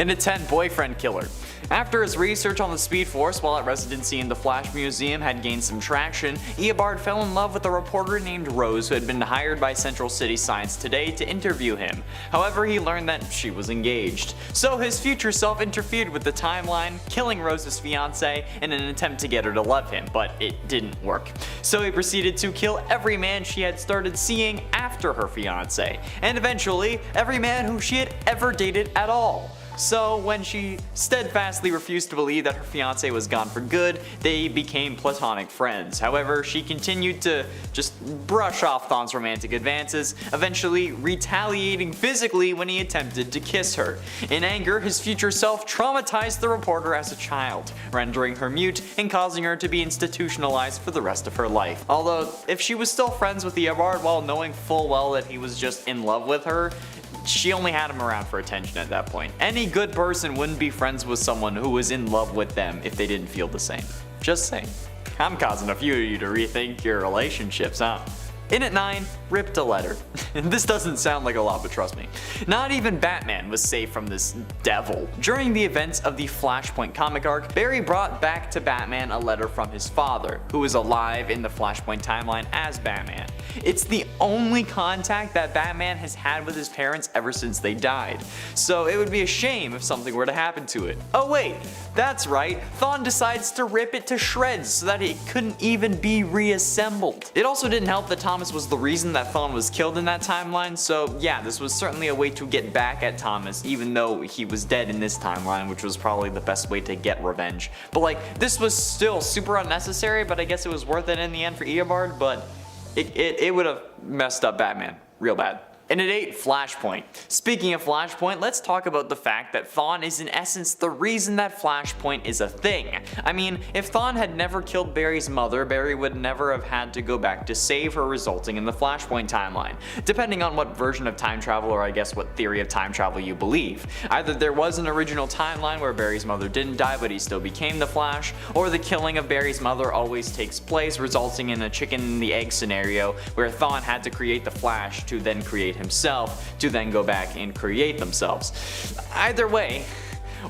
In a 10, boyfriend killer. After his research on the Speed Force while at residency in the Flash Museum had gained some traction, Eobard fell in love with a reporter named Rose who had been hired by Central City Science Today to interview him. However, he learned that she was engaged. So his future self interfered with the timeline, killing Rose's fiance in an attempt to get her to love him, but it didn't work. So he proceeded to kill every man she had started seeing after her fiance, and eventually every man who she had ever dated at all. So when she steadfastly refused to believe that her fiance was gone for good, they became platonic friends. However, she continued to just brush off Thawne's romantic advances, eventually retaliating physically when he attempted to kiss her. In anger, his future self traumatized the reporter as a child, rendering her mute and causing her to be institutionalized for the rest of her life. Although, if she was still friends with Eobard while knowing full well that he was just in love with her, she only had him around for attention at that point. Any good person wouldn't be friends with someone who was in love with them if they didn't feel the same. Just saying. I'm causing a few of you to rethink your relationships, huh? In at 9, ripped a letter. This doesn't sound like a lot, but trust me. Not even Batman was safe from this devil. During the events of the Flashpoint comic arc, Barry brought back to Batman a letter from his father, who is alive in the Flashpoint timeline as Batman. It's the only contact that Batman has had with his parents ever since they died, so it would be a shame if something were to happen to it. Oh wait, that's right, Thawne decides to rip it to shreds so that it couldn't even be reassembled. It also didn't help that Thomas was the reason that Thawne was killed in that timeline, so yeah, this was certainly a way to get back at Thomas, even though he was dead in this timeline, which was probably the best way to get revenge. But like, this was still super unnecessary, but I guess it was worth it in the end for Eobard, but it would have messed up Batman real bad. And at 8, Flashpoint. Speaking of Flashpoint, let's talk about the fact that Thawne is in essence the reason that Flashpoint is a thing. I mean, if Thawne had never killed Barry's mother, Barry would never have had to go back to save her, resulting in the Flashpoint timeline. Depending on what version of time travel, or I guess what theory of time travel you believe. Either there was an original timeline where Barry's mother didn't die but he still became the Flash, or the killing of Barry's mother always takes place, resulting in a chicken and the egg scenario where Thawne had to create the Flash to then create himself to then go back and create themselves. Either way,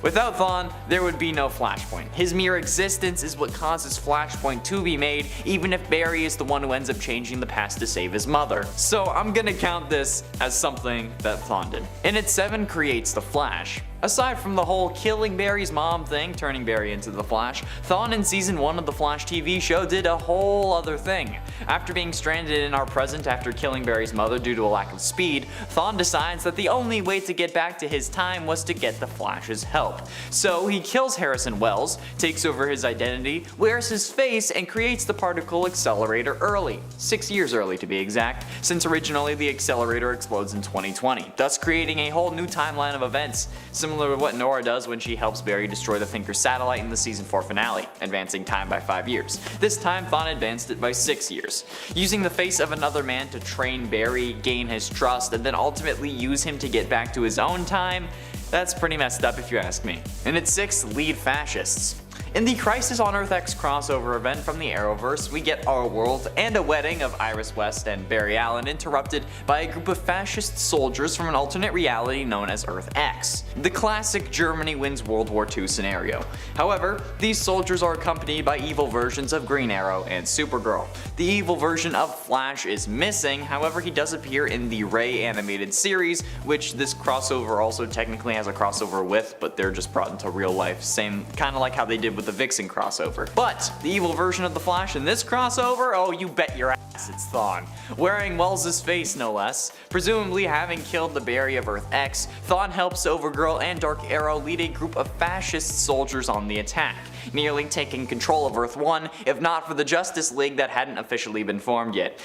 without Thawne, there would be no Flashpoint. His mere existence is what causes Flashpoint to be made, even if Barry is the one who ends up changing the past to save his mother. So I'm gonna count this as something that Thawne did. And at 7, creates the Flash. Aside from the whole killing Barry's mom thing, turning Barry into the Flash, Thawne in season 1 of the Flash TV show did a whole other thing. After being stranded in our present after killing Barry's mother due to a lack of speed, Thawne decides that the only way to get back to his time was to get the Flash's help. So he kills Harrison Wells, takes over his identity, wears his face, and creates the particle accelerator early. 6 years early to be exact, since originally the accelerator explodes in 2020, thus creating a whole new timeline of events. Similar to what Nora does when she helps Barry destroy the Thinker satellite in the season 4 finale, advancing time by 5 years. This time Thawne advanced it by 6 years. Using the face of another man to train Barry, gain his trust, and then ultimately use him to get back to his own time, that's pretty messed up if you ask me. And at 6, lead fascists. In the Crisis on Earth X crossover event from the Arrowverse, we get our world and a wedding of Iris West and Barry Allen interrupted by a group of fascist soldiers from an alternate reality known as Earth X. The classic Germany wins World War II scenario. However, these soldiers are accompanied by evil versions of Green Arrow and Supergirl. The evil version of Flash is missing, however he does appear in the Ray animated series, which this crossover also technically has a crossover with, but they're just brought into real life, same kinda like how they did with the Vixen crossover. But the evil version of the Flash in this crossover, oh you bet your ass it's Thawne. Wearing Wells' face no less. Presumably having killed the Barry of Earth X, Thawne helps Overgirl and Dark Arrow lead a group of fascist soldiers on the attack, nearly taking control of Earth 1 if not for the Justice League that hadn't officially been formed yet.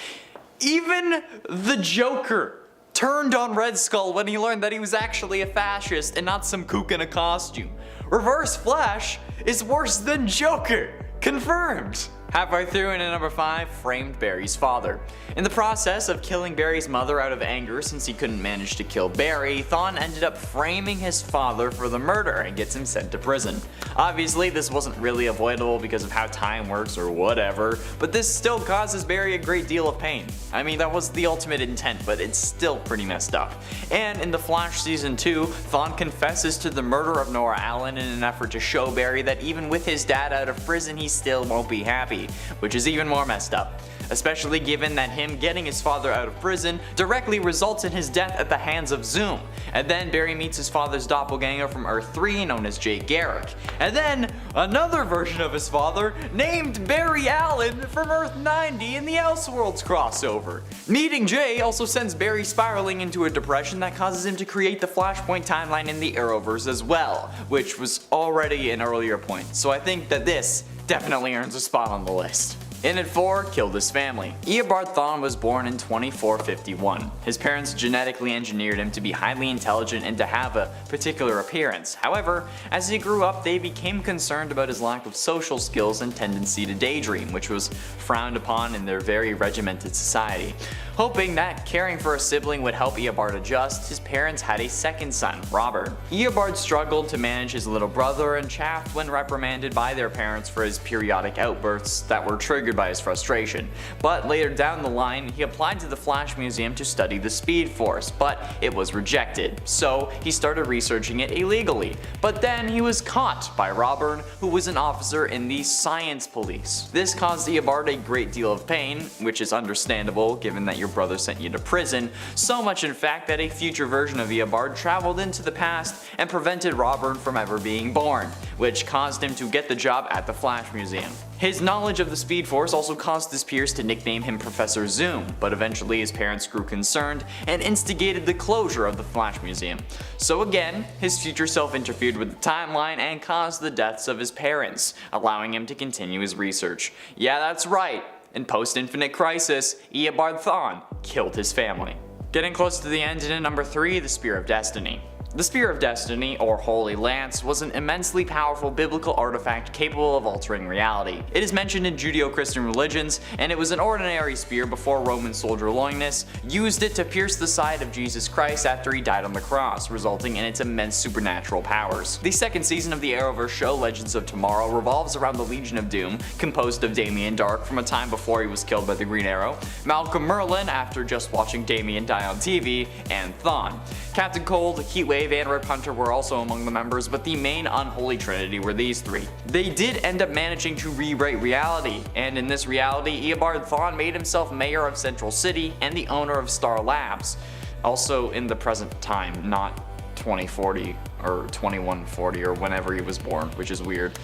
Even the Joker turned on Red Skull when he learned that he was actually a fascist and not some kook in a costume. Reverse Flash is worse than Joker. Confirmed. Halfway through, and at number 5, framed Barry's father. In the process of killing Barry's mother out of anger since he couldn't manage to kill Barry, Thawne ended up framing his father for the murder and gets him sent to prison. Obviously, this wasn't really avoidable because of how time works or whatever, but this still causes Barry a great deal of pain. I mean, that was the ultimate intent, but it's still pretty messed up. And in The Flash Season 2, Thawne confesses to the murder of Nora Allen in an effort to show Barry that even with his dad out of prison, he still won't be happy, which is even more messed up. Especially given that him getting his father out of prison directly results in his death at the hands of Zoom. And then Barry meets his father's doppelganger from Earth 3 known as Jay Garrick. And then another version of his father named Barry Allen from Earth 90 in the Elseworlds crossover. Meeting Jay also sends Barry spiraling into a depression that causes him to create the Flashpoint timeline in the Arrowverse as well, which was already an earlier point, so I think that this definitely earns a spot on the list. In at 4, killed his family. Eobard Thawne was born in 2451. His parents genetically engineered him to be highly intelligent and to have a particular appearance. However, as he grew up, they became concerned about his lack of social skills and tendency to daydream, which was frowned upon in their very regimented society. Hoping that caring for a sibling would help Eobard adjust, his parents had a second son, Robert. Eobard struggled to manage his little brother and chaffed when reprimanded by their parents for his periodic outbursts that were triggered by his frustration. But later down the line, he applied to the Flash Museum to study the Speed Force, but it was rejected, so he started researching it illegally. But then he was caught by Robert, who was an officer in the Science Police. This caused Eobard a great deal of pain, which is understandable given that your brother sent you to prison, so much in fact that a future version of Eobard traveled into the past and prevented Robert from ever being born, which caused him to get the job at the Flash Museum. His knowledge of the Speed Force also caused his peers to nickname him Professor Zoom, but eventually his parents grew concerned and instigated the closure of the Flash Museum. So again, his future self interfered with the timeline and caused the deaths of his parents, allowing him to continue his research. Yeah, that's right. In post-Infinite Crisis, Eobard Thawne killed his family. Getting close to the end, and at number 3, the Spear of Destiny. The Spear of Destiny, or Holy Lance, was an immensely powerful biblical artifact capable of altering reality. It is mentioned in Judeo-Christian religions, and it was an ordinary spear before Roman soldier Longinus used it to pierce the side of Jesus Christ after he died on the cross, resulting in its immense supernatural powers. The second season of the Arrowverse show Legends of Tomorrow revolves around the Legion of Doom, composed of Damien Darhk from a time before he was killed by the Green Arrow, Malcolm Merlyn after just watching Damien die on TV, and Thawne. Captain Cold, Heatwave, and Rip Hunter were also among the members, but the main unholy trinity were these three. They did end up managing to rewrite reality, and in this reality, Eobard Thawne made himself mayor of Central City and the owner of Star Labs. Also in the present time, not 2040 or 2140 or whenever he was born, which is weird.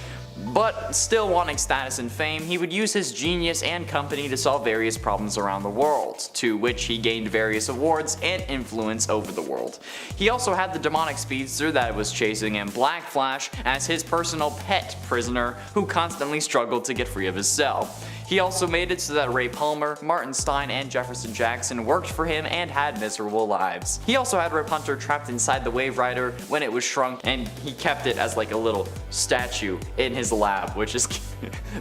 But still wanting status and fame, he would use his genius and company to solve various problems around the world, to which he gained various awards and influence over the world. He also had the demonic speedster that was chasing him, Black Flash, as his personal pet prisoner who constantly struggled to get free of his cell. He also made it so that Ray Palmer, Martin Stein, and Jefferson Jackson worked for him and had miserable lives. He also had Rip Hunter trapped inside the Wave Rider when it was shrunk, and he kept it as like a little statue in his lab, which is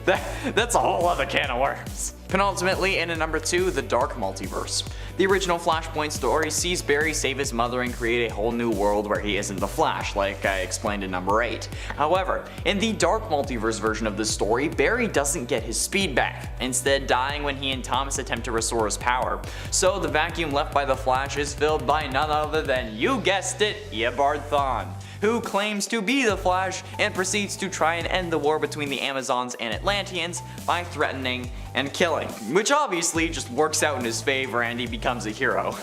that's a whole other can of worms. Penultimately, in at number 2, the Dark Multiverse. The original Flashpoint story sees Barry save his mother and create a whole new world where he isn't the Flash, like I explained in number 8. However, in the Dark Multiverse version of the story, Barry doesn't get his speed back, instead dying when he and Thomas attempt to restore his power. So the vacuum left by the Flash is filled by none other than, you guessed it, Eobard Thawne, who claims to be the Flash and proceeds to try and end the war between the Amazons and Atlanteans by threatening and killing, which obviously just works out in his favor and he becomes a hero.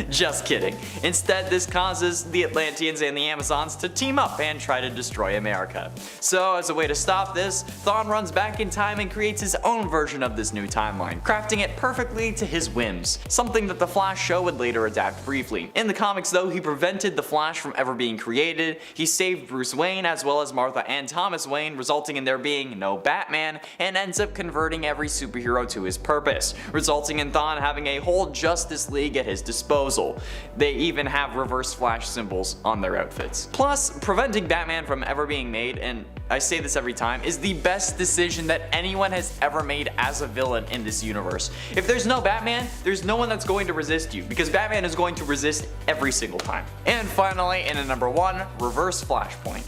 Just kidding. Instead, this causes the Atlanteans and the Amazons to team up and try to destroy America. So as a way to stop this, Thawne runs back in time and creates his own version of this new timeline, crafting it perfectly to his whims, something that the Flash show would later adapt briefly. In the comics though, he prevented the Flash from ever being created, he saved Bruce Wayne as well as Martha and Thomas Wayne, resulting in there being no Batman, and ends up converting everyone every superhero to his purpose, resulting in Thawne having a whole Justice League at his disposal. They even have reverse Flash symbols on their outfits. Plus, preventing Batman from ever being made, and I say this every time, is the best decision that anyone has ever made as a villain in this universe. If there's no Batman, there's no one that's going to resist you, because Batman is going to resist every single time. And finally, in at number 1, reverse Flashpoint.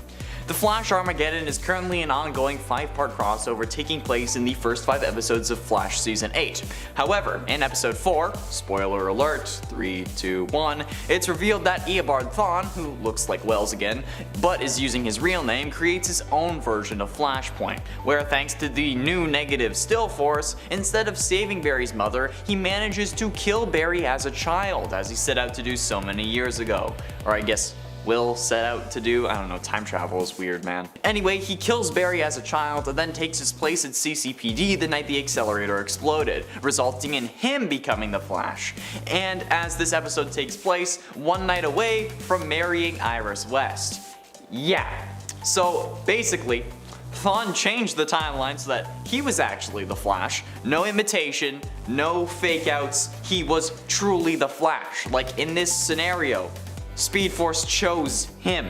The Flash Armageddon is currently an ongoing 5-part crossover taking place in the first 5 episodes of Flash Season 8. However, in episode 4, spoiler alert, 3, 2, 1, it's revealed that Eobard Thawne, who looks like Wells again, but is using his real name, creates his own version of Flashpoint, where thanks to the new negative still force, instead of saving Barry's mother, he manages to kill Barry as a child, as he set out to do so many years ago. Or I guess Will set out to do. I don't know, time travel is weird, man. Anyway, he kills Barry as a child and then takes his place at CCPD the night the accelerator exploded, resulting in him becoming the Flash. And as this episode takes place, one night away from marrying Iris West. Yeah, so basically, Thawne changed the timeline so that he was actually the Flash. No imitation, no fake outs, he was truly the Flash. Like in this scenario, Speed Force chose him.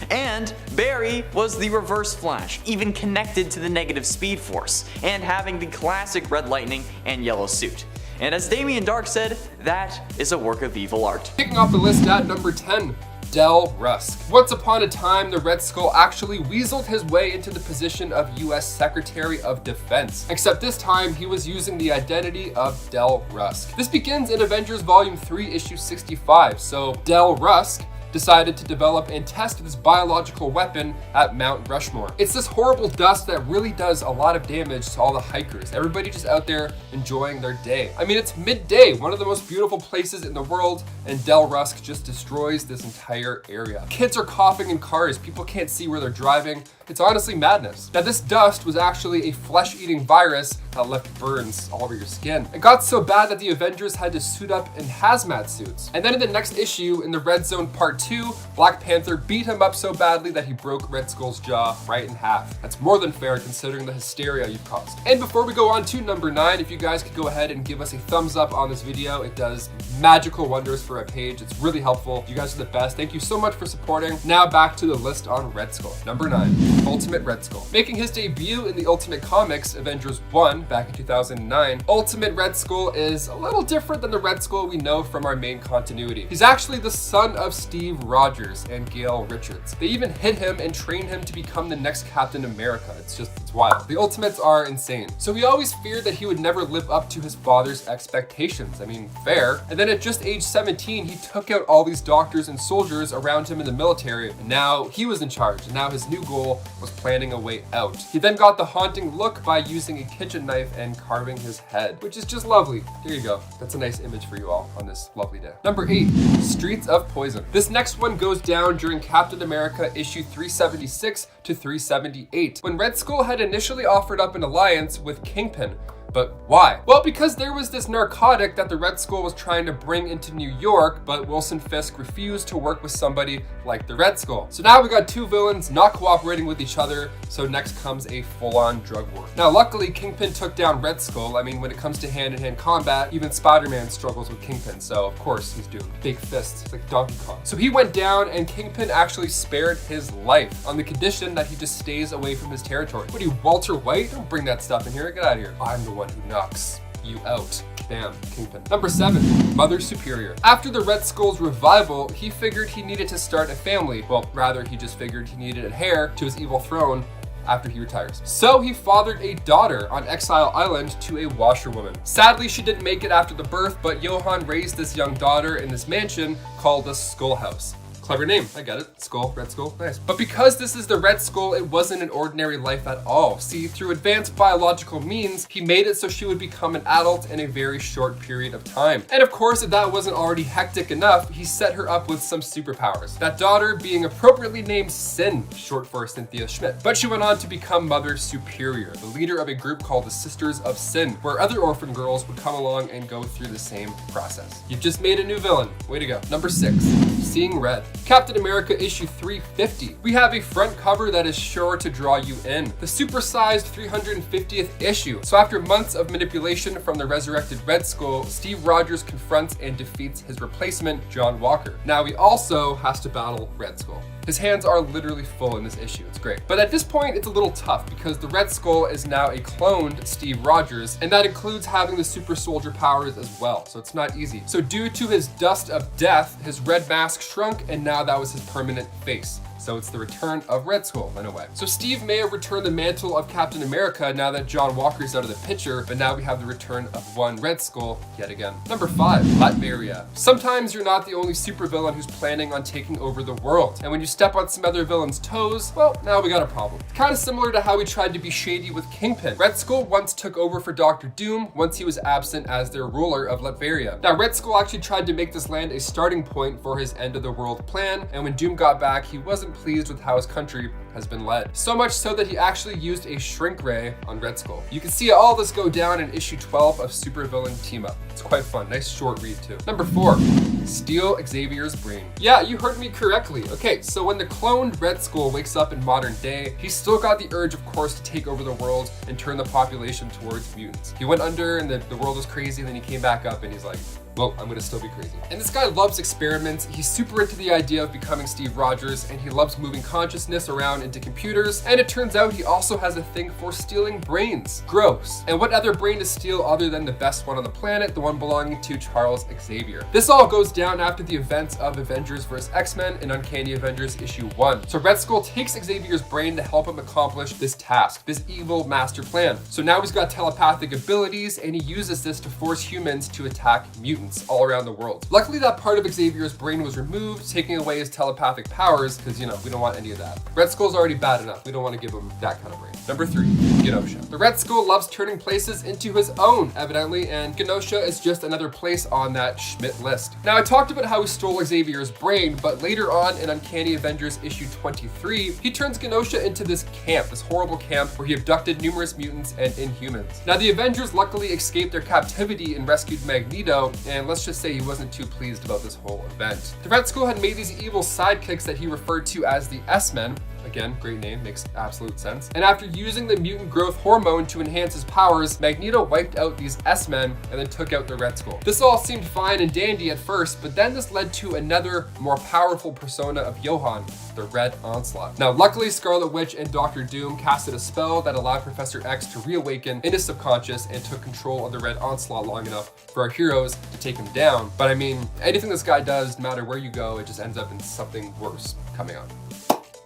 And Barry was the reverse Flash, even connected to the negative Speed Force, and having the classic red lightning and yellow suit. And as Damien Dark said, that is a work of evil art. Kicking off the list at number 10. Del Rusk. Once upon a time, the Red Skull actually weaseled his way into the position of US Secretary of Defense. Except this time, he was using the identity of Del Rusk. This begins in Avengers Volume 3, Issue 65, so Del Rusk decided to develop and test this biological weapon at Mount Rushmore. It's this horrible dust that really does a lot of damage to all the hikers. Everybody just out there enjoying their day. I mean, it's midday, one of the most beautiful places in the world, and Del Rusk just destroys this entire area. Kids are coughing in cars, people can't see where they're driving. It's honestly madness. Now, this dust was actually a flesh-eating virus that left burns all over your skin. It got so bad that the Avengers had to suit up in hazmat suits. And then in the next issue, in the Red Zone Part 2, Black Panther beat him up so badly that he broke Red Skull's jaw right in half. That's more than fair considering the hysteria you've caused. And before we go on to number 9, if you guys could go ahead and give us a thumbs up on this video, it does magical wonders for our page. It's really helpful. You guys are the best. Thank you so much for supporting. Now back to the list on Red Skull. Number 9, Ultimate Red Skull. Making his debut in the Ultimate Comics, Avengers 1, back in 2009, Ultimate Red Skull is a little different than the Red Skull we know from our main continuity. He's actually the son of Steve Rogers and Gail Richards. They even hid him and trained him to become the next Captain America. It's wild. The Ultimates are insane. So he always feared that he would never live up to his father's expectations. I mean, fair. And then at just age 17, he took out all these doctors and soldiers around him in the military, and now he was in charge, and now his new goal was planning a way out. He then got the haunting look by using a kitchen knife and carving his head, which is just lovely. There you go. That's a nice image for you all on this lovely day. Number 8, Streets of Poison. This next one goes down during Captain America issue 376 to 378, when Red Skull had initially offered up an alliance with Kingpin. But why? Well, because there was this narcotic that the Red Skull was trying to bring into New York, but Wilson Fisk refused to work with somebody like the Red Skull. So now we got two villains not cooperating with each other, so next comes a full-on drug war. Now, luckily, Kingpin took down Red Skull. I mean, when it comes to hand-to-hand combat, even Spider-Man struggles with Kingpin, so of course he's doomed. Big fists, like Donkey Kong. So he went down, and Kingpin actually spared his life on the condition that he just stays away from his territory. What are you, Walter White? Don't bring that stuff in here. Get out of here. I'm the one who knocks you out. Bam, Kingpin. Number 7, Mother Superior. After the Red Skull's revival, he figured he needed to start a family. Well, rather, he just figured he needed an heir to his evil throne after he retires. So he fathered a daughter on Exile Island to a washerwoman. Sadly, she didn't make it after the birth, but Johan raised this young daughter in this mansion called the Skull House. Clever name, I get it. Skull, Red Skull, nice. But because this is the Red Skull, it wasn't an ordinary life at all. See, through advanced biological means, he made it so she would become an adult in a very short period of time. And of course, if that wasn't already hectic enough, he set her up with some superpowers. That daughter being appropriately named Sin, short for Cynthia Schmidt. But she went on to become Mother Superior, the leader of a group called the Sisters of Sin, where other orphan girls would come along and go through the same process. You've just made a new villain. Way to go. Number 6, Seeing Red. Captain America issue 350. We have a front cover that is sure to draw you in. The supersized 350th issue. So after months of manipulation from the resurrected Red Skull, Steve Rogers confronts and defeats his replacement, John Walker. Now he also has to battle Red Skull. His hands are literally full in this issue. It's great. But at this point, it's a little tough because the Red Skull is now a cloned Steve Rogers, and that includes having the super soldier powers as well. So it's not easy. So due to his dust of death, his red mask shrunk, and now that was his permanent face. So it's the return of Red Skull in a way. So Steve may have returned the mantle of Captain America now that John Walker's out of the picture, but now we have the return of one Red Skull yet again. Number 5, Latveria. Sometimes you're not the only supervillain who's planning on taking over the world. And when you step on some other villains' toes, well, now we got a problem. Kind of similar to how we tried to be shady with Kingpin. Red Skull once took over for Dr. Doom once he was absent as their ruler of Latveria. Now Red Skull actually tried to make this land a starting point for his end of the world plan, and when Doom got back, he wasn't pleased with how his country has been led. So much so that he actually used a shrink ray on Red Skull. You can see all this go down in issue 12 of Supervillain Team Up. It's quite fun. Nice short read too. Number 4, steal Xavier's brain. Yeah, you heard me correctly. Okay, so when the cloned Red Skull wakes up in modern day, he's still got the urge, of course, to take over the world and turn the population towards mutants. He went under and the world was crazy, and then he came back up and he's like, well, I'm gonna still be crazy. And this guy loves experiments. He's super into the idea of becoming Steve Rogers, and he loves moving consciousness around into computers. And it turns out he also has a thing for stealing brains. Gross. And what other brain to steal other than the best one on the planet, the one belonging to Charles Xavier. This all goes down after the events of Avengers vs. X-Men in Uncanny Avengers issue 1. So Red Skull takes Xavier's brain to help him accomplish this task, this evil master plan. So now he's got telepathic abilities, and he uses this to force humans to attack mutants all around the world. Luckily, that part of Xavier's brain was removed, taking away his telepathic powers, because, you know, we don't want any of that. Red Skull's already bad enough. We don't want to give him that kind of brain. Number 3, GENOSHA. The Red Skull loves turning places into his own, evidently, and GENOSHA is just another place on that Schmidt list. Now, I talked about how he stole Xavier's brain, but later on in Uncanny Avengers issue 23, he turns GENOSHA into this camp, this horrible camp where he abducted numerous mutants and Inhumans. Now, the Avengers luckily escaped their captivity and rescued Magneto, and let's just say he wasn't too pleased about this whole event. The Red Skull had made these evil sidekicks that he referred to as the S-Men. Again, great name, makes absolute sense. And after using the mutant growth hormone to enhance his powers, Magneto wiped out these S-Men and then took out the Red Skull. This all seemed fine and dandy at first, but then this led to another, more powerful persona of Johann, the Red Onslaught. Now, luckily, Scarlet Witch and Dr. Doom casted a spell that allowed Professor X to reawaken in his subconscious and took control of the Red Onslaught long enough for our heroes to take him down. But I mean, anything this guy does, no matter where you go, it just ends up in something worse coming out.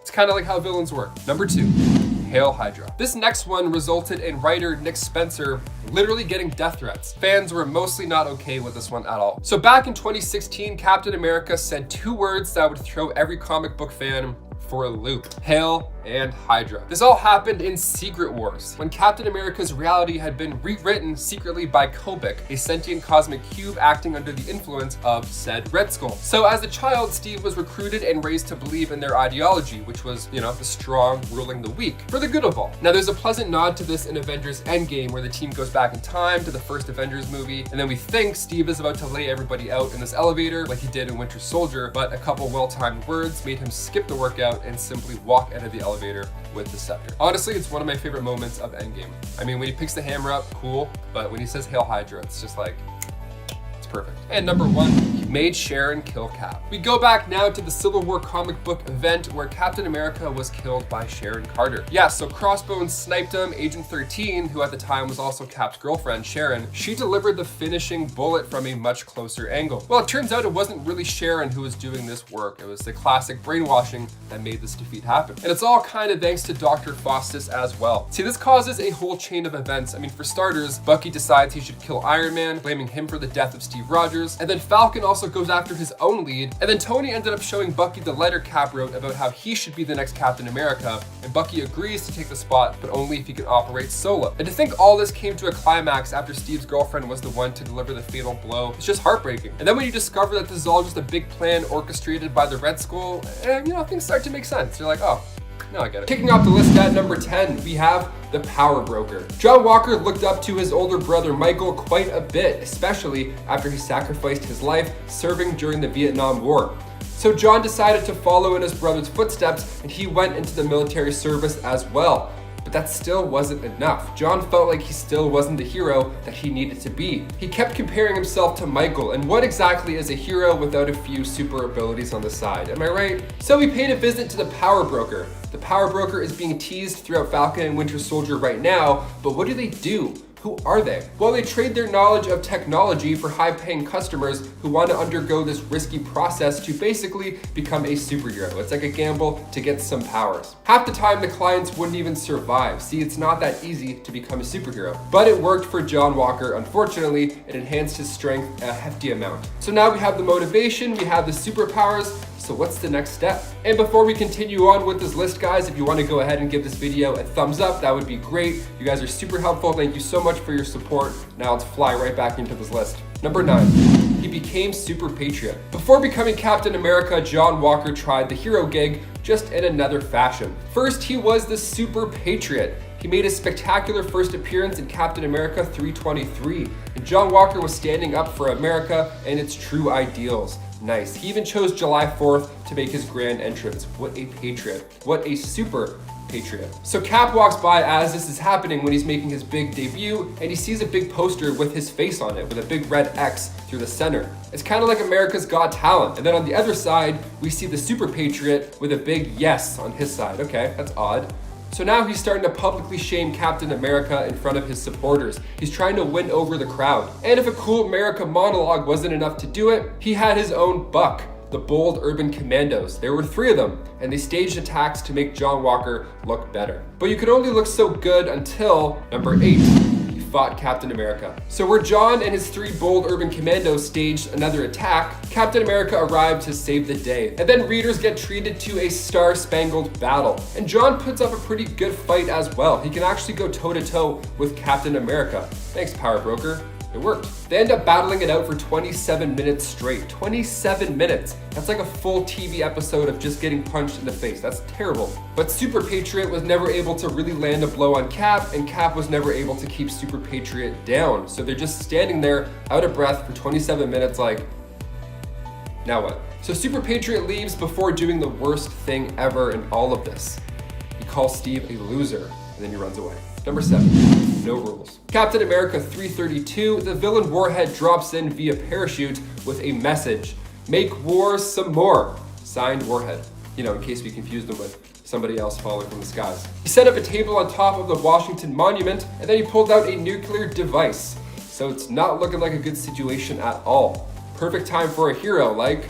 It's kind of like how villains work. Number 2, Hail Hydra. This next one resulted in writer Nick Spencer literally getting death threats. Fans were mostly not okay with this one at all. So back in 2016, Captain America said 2 words that would throw every comic book fan for a loop: Hail and Hydra. This all happened in Secret Wars, when Captain America's reality had been rewritten secretly by Kobik, a sentient cosmic cube acting under the influence of said Red Skull. So as a child, Steve was recruited and raised to believe in their ideology, which was, you know, the strong ruling the weak, for the good of all. Now there's a pleasant nod to this in Avengers Endgame, where the team goes back in time to the first Avengers movie, and then we think Steve is about to lay everybody out in this elevator like he did in Winter Soldier, but a couple well-timed words made him skip the workout and simply walk out of the elevator with the scepter. Honestly, it's one of my favorite moments of Endgame. I mean, when he picks the hammer up, cool, but when he says Hail Hydra, it's just like, it's perfect. And number 1, he made Sharon kill Cap. We go back now to the Civil War comic book event where Captain America was killed by Sharon Carter. Yeah, so Crossbones sniped him. Agent 13, who at the time was also Cap's girlfriend, Sharon, she delivered the finishing bullet from a much closer angle. Well, it turns out it wasn't really Sharon who was doing this work. It was the classic brainwashing that made this defeat happen. And it's all kind of thanks to Dr. FASCISTS as well. See, this causes a whole chain of events. I mean, for starters, Bucky decides he should kill Iron Man, blaming him for the death of Steve Rogers, and then Falcon also goes after his own lead, and then Tony ended up showing Bucky the letter Cap wrote about how he should be the next Captain America, and Bucky agrees to take the spot, but only if he can operate solo. And to think all this came to a climax after Steve's girlfriend was the one to deliver the fatal blow, it's just heartbreaking. And then when you discover that this is all just a big plan orchestrated by the Red Skull, and you know, things start to make sense. You're like, oh, no, I get it. Kicking off the list at number 10, we have the Power Broker. John Walker looked up to his older brother Michael quite a bit, especially after he sacrificed his life serving during the Vietnam War. So John decided to follow in his brother's footsteps, and he went into the military service as well. But that still wasn't enough. John felt like he still wasn't the hero that he needed to be. He kept comparing himself to Michael, and what exactly is a hero without a few super abilities on the side? Am I right? So he paid a visit to the Power Broker. The Power Broker is being teased throughout Falcon and Winter Soldier right now, but what do? Who are they? Well, they trade their knowledge of technology for high-paying customers who want to undergo this risky process to basically become a superhero. It's like a gamble to get some powers. Half the time, the clients wouldn't even survive. See, it's not that easy to become a superhero. But it worked for John Walker. Unfortunately, it enhanced his strength a hefty amount. So now we have the motivation, we have the superpowers. So what's the next step? And before we continue on with this list, guys, if you want to go ahead and give this video a thumbs up, that would be great. You guys are super helpful. Thank you so much for your support. Now let's fly right back into this list. Number 9, he became Super Patriot. Before becoming Captain America, John Walker tried the hero gig, just in another fashion. First, he was the Super Patriot. He made a spectacular first appearance in Captain America 323, and John Walker was standing up for America and its true ideals. Nice. He even chose July 4th to make his grand entrance. What a patriot. What a super patriot. So Cap walks by as this is happening when he's making his big debut, and he sees a big poster with his face on it with a big red X through the center. It's kind of like America's Got Talent. And then on the other side, we see the super patriot with a big yes on his side. Okay, that's odd. So now he's starting to publicly shame Captain America in front of his supporters. He's trying to win over the crowd. And if a cool America monologue wasn't enough to do it, he had his own buck, the Bold Urban Commandos. There were 3 of them, and they staged attacks to make John Walker look better. But you could only look so good until number 8. Fought Captain America. So where John and his 3 bold urban commandos staged another attack, Captain America arrived to save the day. And then readers get treated to a star-spangled battle. And John puts up a pretty good fight as well. He can actually go toe-to-toe with Captain America. Thanks, Power Broker. It worked. They end up battling it out for 27 minutes straight. 27 minutes. That's like a full TV episode of just getting punched in the face. That's terrible. But Super Patriot was never able to really land a blow on Cap, and Cap was never able to keep Super Patriot down. So they're just standing there out of breath for 27 minutes like, now what? So Super Patriot leaves before doing the worst thing ever in all of this. He calls Steve a loser, and then he runs away. Number 7, no rules. Captain America 332, the villain Warhead drops in via parachute with a message. Make war some more. Signed, Warhead. You know, in case we confused him with somebody else falling from the skies. He set up a table on top of the Washington Monument, and then he pulled out a nuclear device. So it's not looking like a good situation at all. Perfect time for a hero like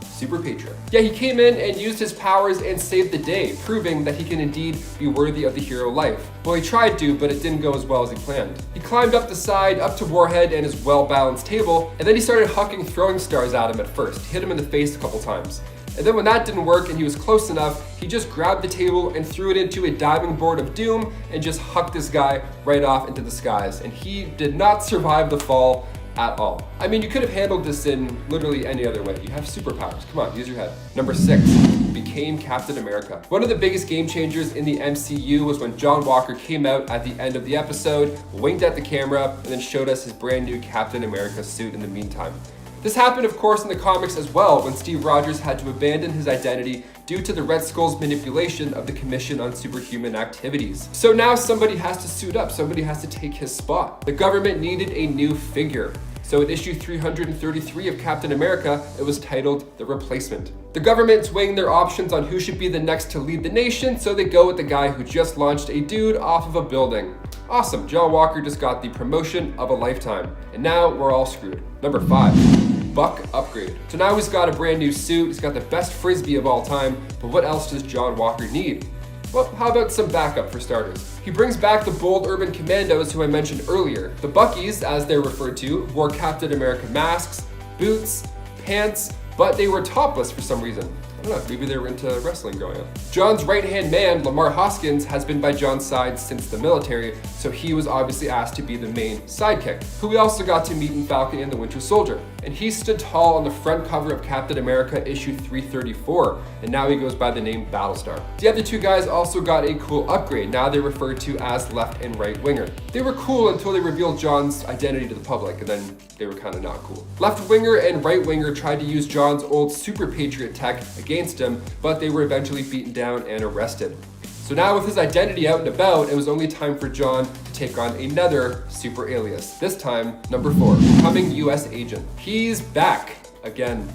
Super Patriot. Yeah, he came in and used his powers and saved the day, proving that he can indeed be worthy of the hero life. Well, he tried to, but it didn't go as well as he planned. He climbed up the side, up to Warhead and his well-balanced table, and then he started hucking throwing stars at him at first. He hit him in the face a couple times. And then when that didn't work and he was close enough, he just grabbed the table and threw it into a diving board of doom and just hucked this guy right off into the skies. And he did not survive the fall at all. I mean, you could have handled this in literally any other way. You have superpowers. Come on, use your head. Number 6, became Captain America. One of the biggest game changers in the MCU was when John Walker came out at the end of the episode, winked at the camera, and then showed us his brand new Captain America suit in the meantime. This happened, of course, in the comics as well, when Steve Rogers had to abandon his identity due to the Red Skull's manipulation of the Commission on Superhuman Activities. So now somebody has to suit up, somebody has to take his spot. The government needed a new figure. So in issue 333 of Captain America, it was titled The Replacement. The government's weighing their options on who should be the next to lead the nation, so they go with the guy who just launched a dude off of a building. Awesome, John Walker just got the promotion of a lifetime. And now we're all screwed. Number 5, Buck upgrade. So now he's got a brand new suit, he's got the best frisbee of all time, but what else does John Walker need? Well, how about some backup for starters? He brings back the bold urban commandos who I mentioned earlier. The Buckies, as they're referred to, wore Captain America masks, boots, pants, but they were topless for some reason. don't know, maybe they were into wrestling growing up. John's right-hand man, Lamar Hoskins, has been by John's side since the military, so he was obviously asked to be the main sidekick, who we also got to meet in Falcon and the Winter Soldier. And he stood tall on the front cover of Captain America issue 334, and now he goes by the name Battlestar. The other two guys also got a cool upgrade. Now they're referred to as left and right winger. They were cool until they revealed John's identity to the public, and then they were kind of not cool. Left winger and right winger tried to use John's old Super Patriot tech against him, but they were eventually beaten down and arrested. So now with his identity out and about, it was only time for John to take on another super alias. This time, number 4, becoming US agent. He's back again.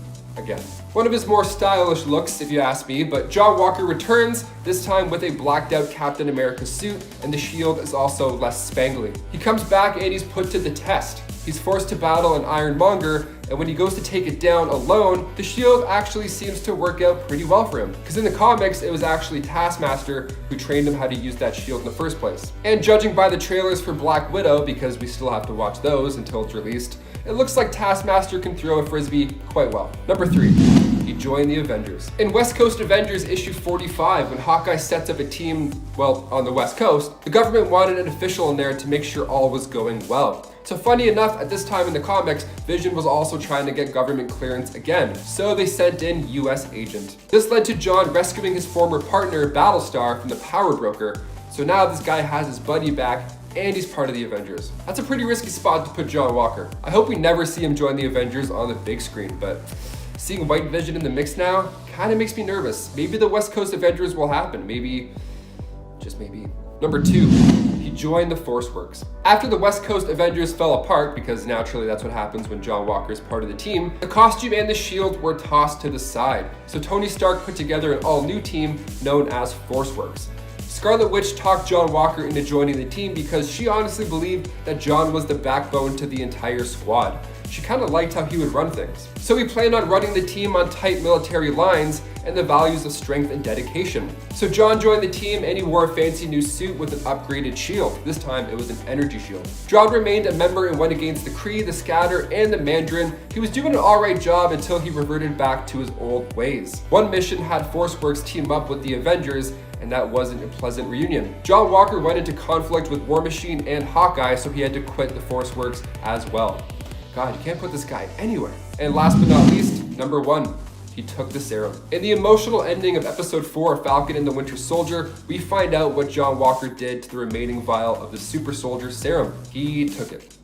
One of his more stylish looks, if you ask me, but John Walker returns, this time with a blacked out Captain America suit, and the shield is also less spangly. He comes back and he's put to the test. He's forced to battle an Ironmonger, and when he goes to take it down alone, the shield actually seems to work out pretty well for him. Because in the comics, it was actually Taskmaster who trained him how to use that shield in the first place. And judging by the trailers for Black Widow, because we still have to watch those until it's released, it looks like Taskmaster can throw a frisbee quite well. Number 3, he joined the Avengers. In West Coast Avengers issue 45, when Hawkeye sets up a team, well, on the West Coast, the government wanted an official in there to make sure all was going well. So funny enough, at this time in the comics, Vision was also trying to get government clearance again, so they sent in US agent. This led to John rescuing his former partner, Battlestar, from the power broker, so now this guy has his buddy back, and he's part of the Avengers. That's a pretty risky spot to put John Walker. I hope we never see him join the Avengers on the big screen, but seeing White Vision in the mix now kind of makes me nervous. Maybe the West Coast Avengers will happen, maybe, just maybe. Number 2, he joined the Force Works. After the West Coast Avengers fell apart, because naturally that's what happens when John Walker is part of the team, the costume and the shield were tossed to the side. So Tony Stark put together an all-new team known as Force Works. Scarlet Witch talked John Walker into joining the team because she honestly believed that John was the backbone to the entire squad. She kind of liked how he would run things. So he planned on running the team on tight military lines and the values of strength and dedication. So John joined the team and he wore a fancy new suit with an upgraded shield. This time it was an energy shield. John remained a member and went against the Kree, the Scatter, and the Mandarin. He was doing an alright job until he reverted back to his old ways. One mission had Force Works team up with the Avengers, and that wasn't a pleasant reunion. John Walker went into conflict with War Machine and Hawkeye, so he had to quit the Force Works as well. God, you can't put this guy anywhere. And last but not least, number 1, he took the serum. In the emotional ending of episode 4 of Falcon and the Winter Soldier, we find out what John Walker did to the remaining vial of the super soldier serum. He took it.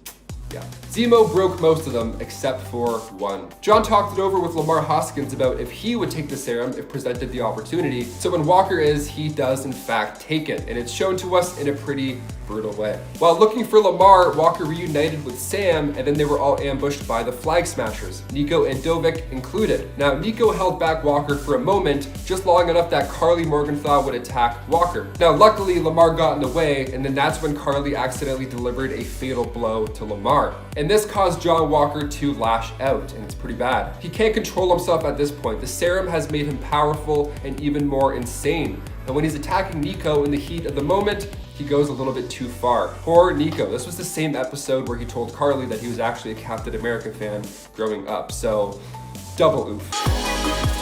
Yeah. Zemo broke most of them except for one. John talked it over with Lamar Hoskins about if he would take the serum if presented the opportunity. So when Walker he does in fact take it, and it's shown to us in a pretty brutal way. While looking for Lamar, Walker reunited with Sam, and then they were all ambushed by the Flag Smashers, Nico and Dovik included. Now, Nico held back Walker for a moment, just long enough that Carly Morgenthau would attack Walker. Now, luckily, Lamar got in the way, and then that's when Carly accidentally delivered a fatal blow to Lamar. And this caused John Walker to lash out, and it's pretty bad. He can't control himself at this point. The serum has made him powerful and even more insane. And when he's attacking Nico in the heat of the moment, he goes a little bit too far. Poor Nico. This was the same episode where he told Carly that he was actually a Captain America fan growing up. So, double oof.